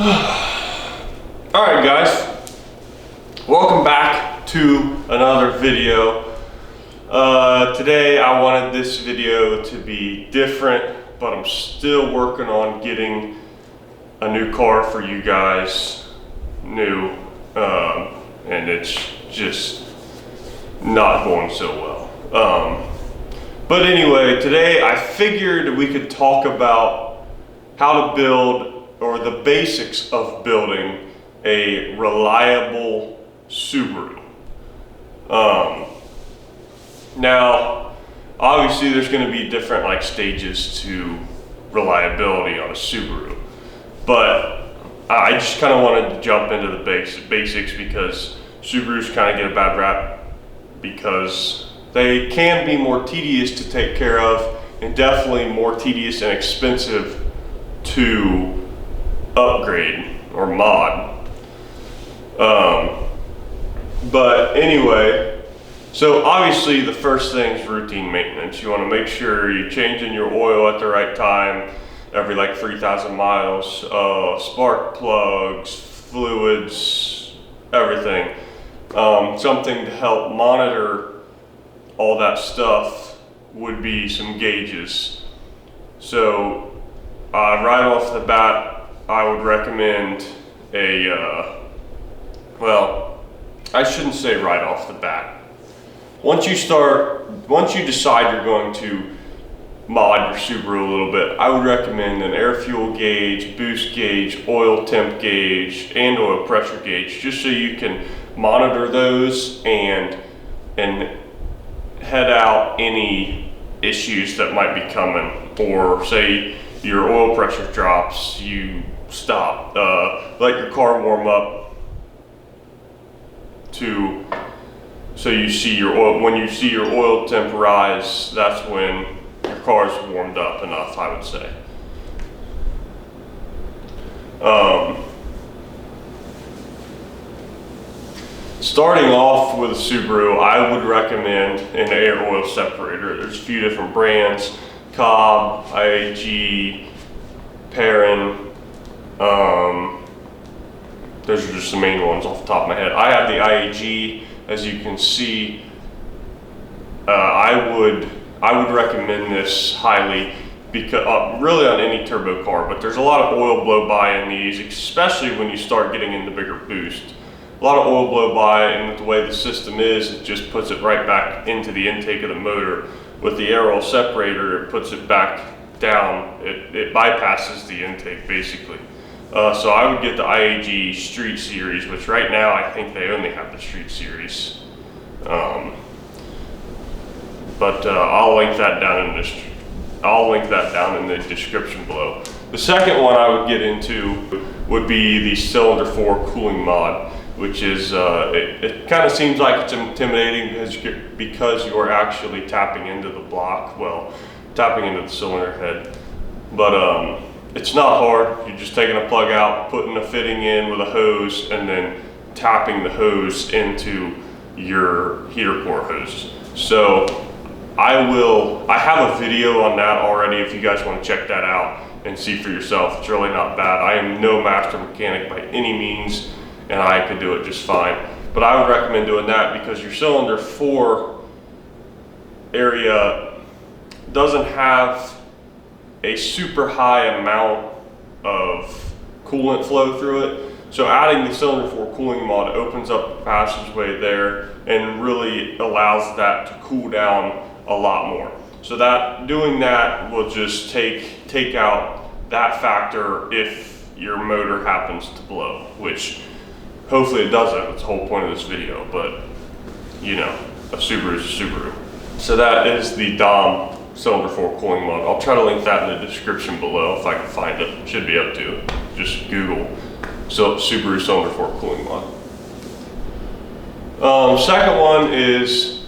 Alright guys, welcome back to another video. Today I wanted this video to be different, but I'm still working on getting a new car for you guys, new, and it's just not going so well. But anyway, today I figured we could talk about how to build, or the basics of building a reliable Subaru. Now, obviously there's going to be different stages to reliability on a Subaru, but I just kind of wanted to jump into the basics because Subarus kind of get a bad rap because they can be more tedious to take care of and definitely more tedious and expensive to upgrade or mod. But anyway, so obviously the first thing is routine maintenance. You want to make sure you're changing your oil at the right time, every 3,000 miles, spark plugs, fluids, everything. Something to help monitor all that stuff would be some gauges. So right off the bat, I would recommend well, I shouldn't say right off the bat. Once you decide you're going to mod your Subaru a little bit, I would recommend an air fuel gauge, boost gauge, oil temp gauge, and oil pressure gauge, just so you can monitor those and head out any issues that might be coming. Or say your oil pressure drops, you stop, let your car warm up so you see your oil. When you see your oil temp rise, that's when your car's warmed up enough, I would say. Starting off with a Subaru, I would recommend an air oil separator. There's a few different brands: Cobb, IAG, Perrin. Those are just the main ones off the top of my head. I have the IAG, as you can see. I would recommend this highly because really on any turbo car, but there's a lot of oil blow by in these, especially when you start getting into bigger boost. A lot of oil blow by, and with the way the system is, it just puts it right back into the intake of the motor. With the air oil separator, it puts it back down. It bypasses the intake basically. So I would get the IAG Street Series, which right now I think they only have the Street Series. But I'll link that down in the description below. The second one I would get into would be the Cylinder 4 cooling mod, which is it kind of seems like it's intimidating because you are actually tapping into the block, tapping into the cylinder head. But it's not hard. You're just taking a plug out, putting a fitting in with a hose, and then tapping the hose into your heater core hose. So I have a video on that already if you guys want to check that out and see for yourself. It's really not bad. I am no master mechanic by any means, and I could do it just fine. But I would recommend doing that because your cylinder 4 area doesn't have a super high amount of coolant flow through it. So adding the Cylinder 4 cooling mod opens up the passageway there and really allows that to cool down a lot more. So doing that will just take out that factor if your motor happens to blow, which hopefully it doesn't. That's the whole point of this video, but you know, a Subaru is a Subaru. So that is the Dom Cylinder 4 cooling mod. I'll try to link that in the description below if I can find it. Should be up to it. Just Google Subaru Cylinder 4 cooling mod. Second one is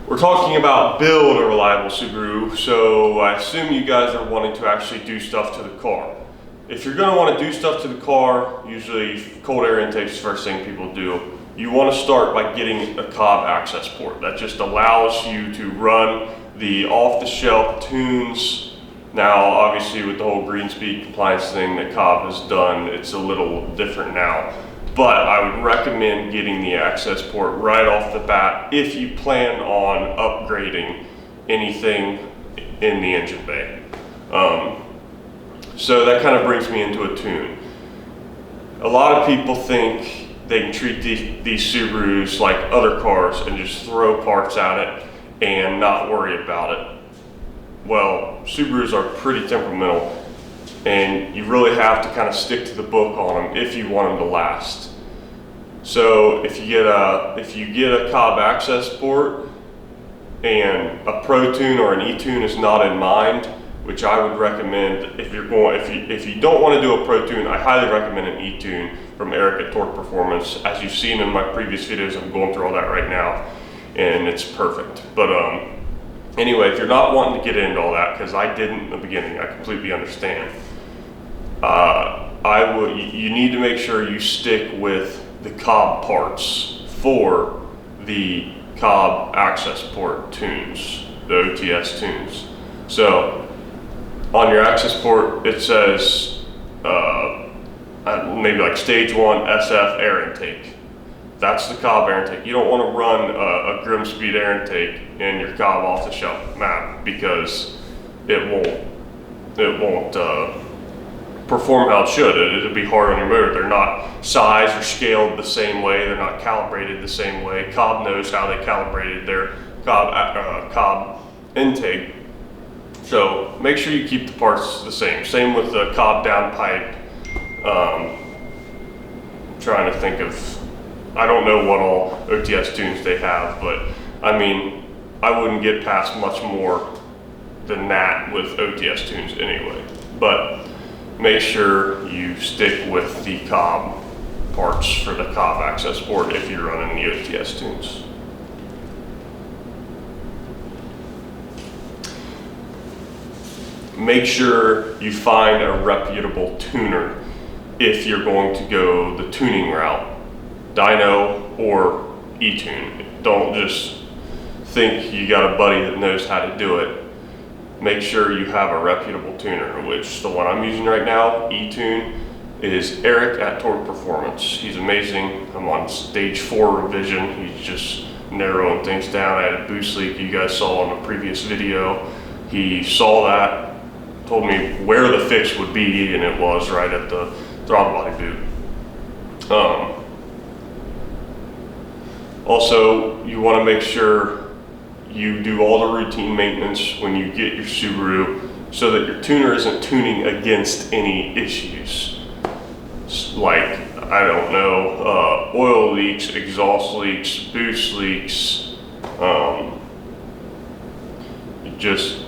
we're talking about build a reliable Subaru. So I assume you guys are wanting to actually do stuff to the car. If you're going to want to do stuff to the car, usually cold air intake is the first thing people do. You want to start by getting a Cobb access port. That just allows you to run the off-the-shelf tunes Now, obviously with the whole green speed compliance thing that Cobb has done, it's a little different now. But I would recommend getting the access port right off the bat if you plan on upgrading anything in the engine bay. So that kind of brings me into a tune. A lot of people think they can treat these Subarus like other cars and just throw parts at it and not worry about it. Well, Subarus are pretty temperamental, and you really have to kind of stick to the book on them if you want them to last. So if you get a Cobb access port and a Pro Tune or an E-Tune is not in mind, which I would recommend if you don't want to do a Pro Tune, I highly recommend an E-Tune from Eric at Torque Performance. As you've seen in my previous videos, I'm going through all that right now, and it's perfect. But anyway, if you're not wanting to get into all that, because I didn't in the beginning, I completely understand. You need to make sure you stick with the Cobb parts for the Cobb access port tunes, the OTS tunes. So on your access port, it says maybe like stage 1 SF air intake. That's the Cobb air intake. You don't want to run a Grimspeed air intake in your Cobb off-the-shelf map, because it won't perform how it should. It'll be hard on your motor. They're not sized or scaled the same way. They're not calibrated the same way. Cobb knows how they calibrated their Cobb intake. So make sure you keep the parts the same. Same with the Cobb downpipe. I'm trying to think of, I don't know what all OTS tunes they have, but I mean, I wouldn't get past much more than that with OTS tunes anyway. But make sure you stick with the Cobb parts for the Cobb access port if you're running the OTS tunes. Make sure you find a reputable tuner if you're going to go the tuning route, dyno or E-Tune. Don't just think you got a buddy that knows how to do it. Make sure you have a reputable tuner, which the one I'm using right now, E-Tune, is Eric at Torque Performance. He's amazing. I'm on stage 4 revision. He's just narrowing things down. I had a boost leak you guys saw in the previous video. He saw that, told me where the fix would be, and it was right at the throttle body boot. Also, you want to make sure you do all the routine maintenance when you get your Subaru so that your tuner isn't tuning against any issues. Like, I don't know, oil leaks, exhaust leaks, boost leaks. Just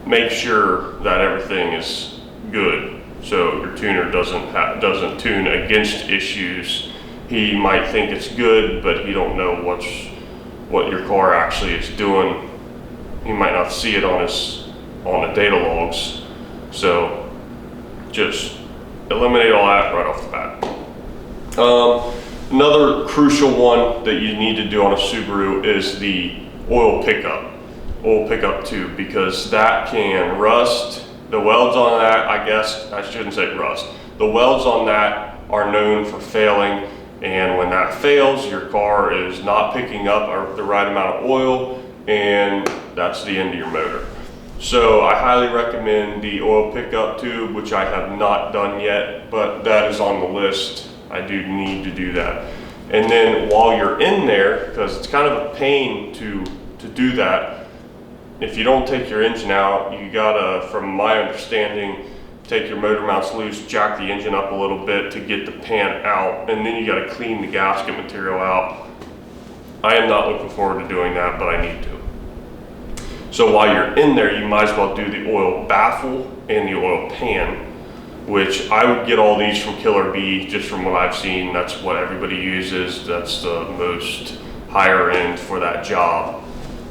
make sure that everything is good so your tuner doesn't tune against issues. He might think it's good, but he don't know what your car actually is doing. He might not see it on the data logs. So just eliminate all that right off the bat. Another crucial one that you need to do on a Subaru is the oil pickup tube, because that can rust. The welds on that, I guess I shouldn't say rust. The welds on that are known for failing, and when that fails, your car is not picking up the right amount of oil, and that's the end of your motor. So I highly recommend the oil pickup tube, which I have not done yet, but that is on the list. I do need to do that. And then while you're in there, because it's kind of a pain to do that, if you don't take your engine out, you gotta, from my understanding, take your motor mounts loose, jack the engine up a little bit to get the pan out, and then you gotta clean the gasket material out. I am not looking forward to doing that, but I need to. So while you're in there, you might as well do the oil baffle and the oil pan, which I would get all these from Killer B, just from what I've seen. That's what everybody uses. That's the most higher end for that job.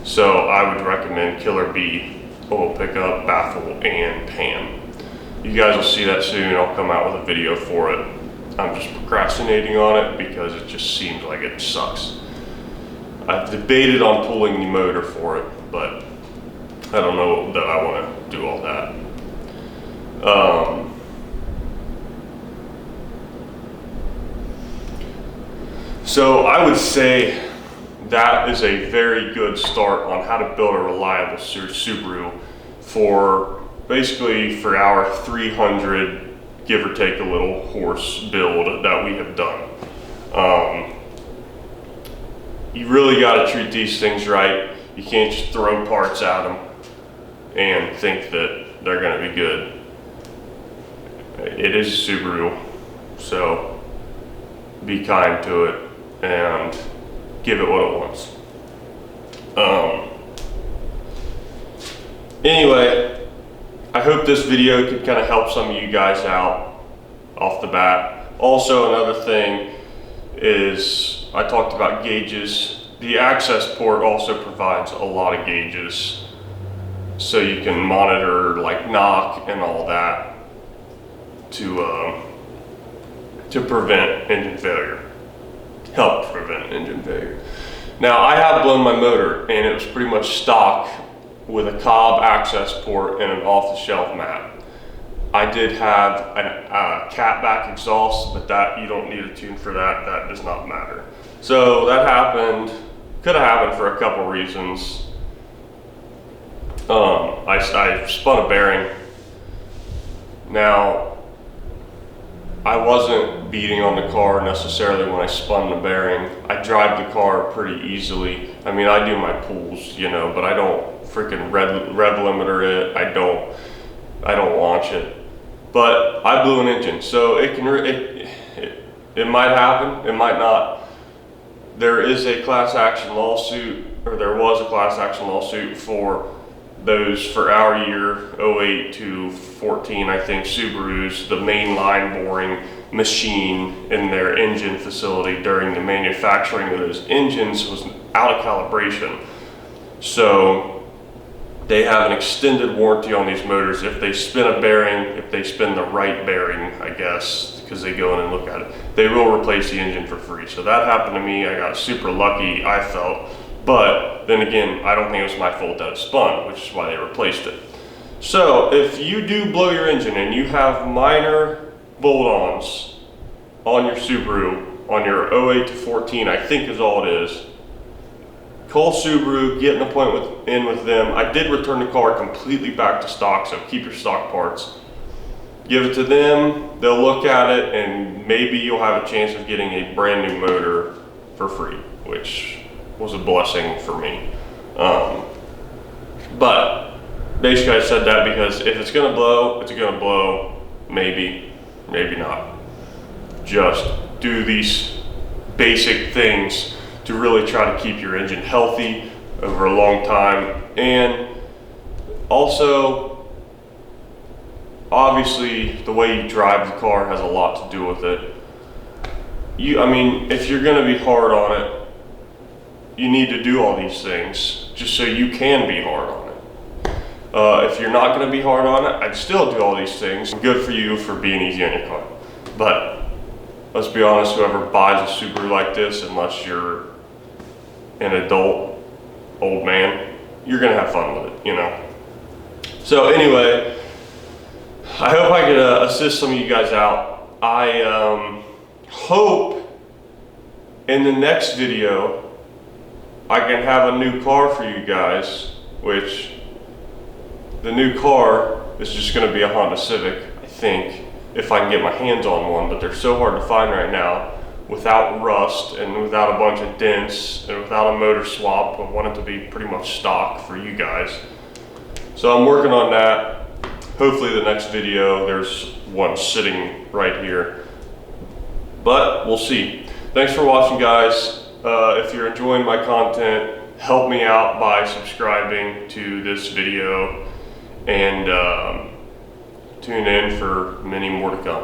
So I would recommend Killer B, oil pickup, baffle, and pan. You guys will see that soon. I'll come out with a video for it. I'm just procrastinating on it because it just seems like it sucks. I've debated on pulling the motor for it, but I don't know that I want to do all that. So I would say that is a very good start on how to build a reliable Subaru for basically for our 300, give or take a little horse build that we have done. You really got to treat these things right. You can't just throw parts at them and think that they're going to be good. It is a Subaru, so be kind to it and give it what it wants. Anyway, I hope this video could kind of help some of you guys out off the bat. Also, another thing is I talked about gauges. The access port also provides a lot of gauges, so you can monitor like knock and all that to prevent engine failure. Help prevent engine failure. Now, I have blown my motor and it was pretty much stock with a Cobb access port and an off-the-shelf mat. I did have a catback exhaust, but that you don't need a tune for that. That does not matter. So that happened, could have happened for a couple reasons. I spun a bearing. Now, I wasn't beating on the car necessarily when I spun the bearing. I drive the car pretty easily. I mean, I do my pulls, you know, but I don't freaking rev limiter it. I don't launch it. But I blew an engine, so it might happen, it might not. There is a class action lawsuit, or there was a class action lawsuit for those for our year 08 to 14, I think, Subarus. The main line boring machine in their engine facility during the manufacturing of those engines was out of calibration. So they have an extended warranty on these motors. If they spin a bearing, if they spin the right bearing, I guess, because they go in and look at it, they will replace the engine for free. So that happened to me. I got super lucky, I felt. But then again, I don't think it was my fault that it spun, which is why they replaced it. So if you do blow your engine and you have minor bolt-ons on your Subaru, on your 08 to 14, I think is all it is, call Subaru, get an appointment in with them. I did return the car completely back to stock, so keep your stock parts. Give it to them, they'll look at it, and maybe you'll have a chance of getting a brand new motor for free, which was a blessing for me. But basically I said that because if it's gonna blow, it's gonna blow. Maybe, maybe not. Just do these basic things to really try to keep your engine healthy over a long time. And also, obviously, the way you drive the car has a lot to do with it. I mean, if you're gonna be hard on it, you need to do all these things just so you can be hard on it. If you're not gonna be hard on it, I'd still do all these things. Good for you for being easy on your car. But let's be honest, whoever buys a Subaru like this, unless you're an adult, old man, you're gonna have fun with it, you know? So anyway, I hope I could assist some of you guys out. I hope in the next video, I can have a new car for you guys, which the new car is just gonna be a Honda Civic, I think, if I can get my hands on one, but they're so hard to find right now without rust and without a bunch of dents and without a motor swap. I want it to be pretty much stock for you guys. So I'm working on that. Hopefully the next video, there's one sitting right here, but we'll see. Thanks for watching, guys. If you're enjoying my content, help me out by subscribing to this video and tune in for many more to come.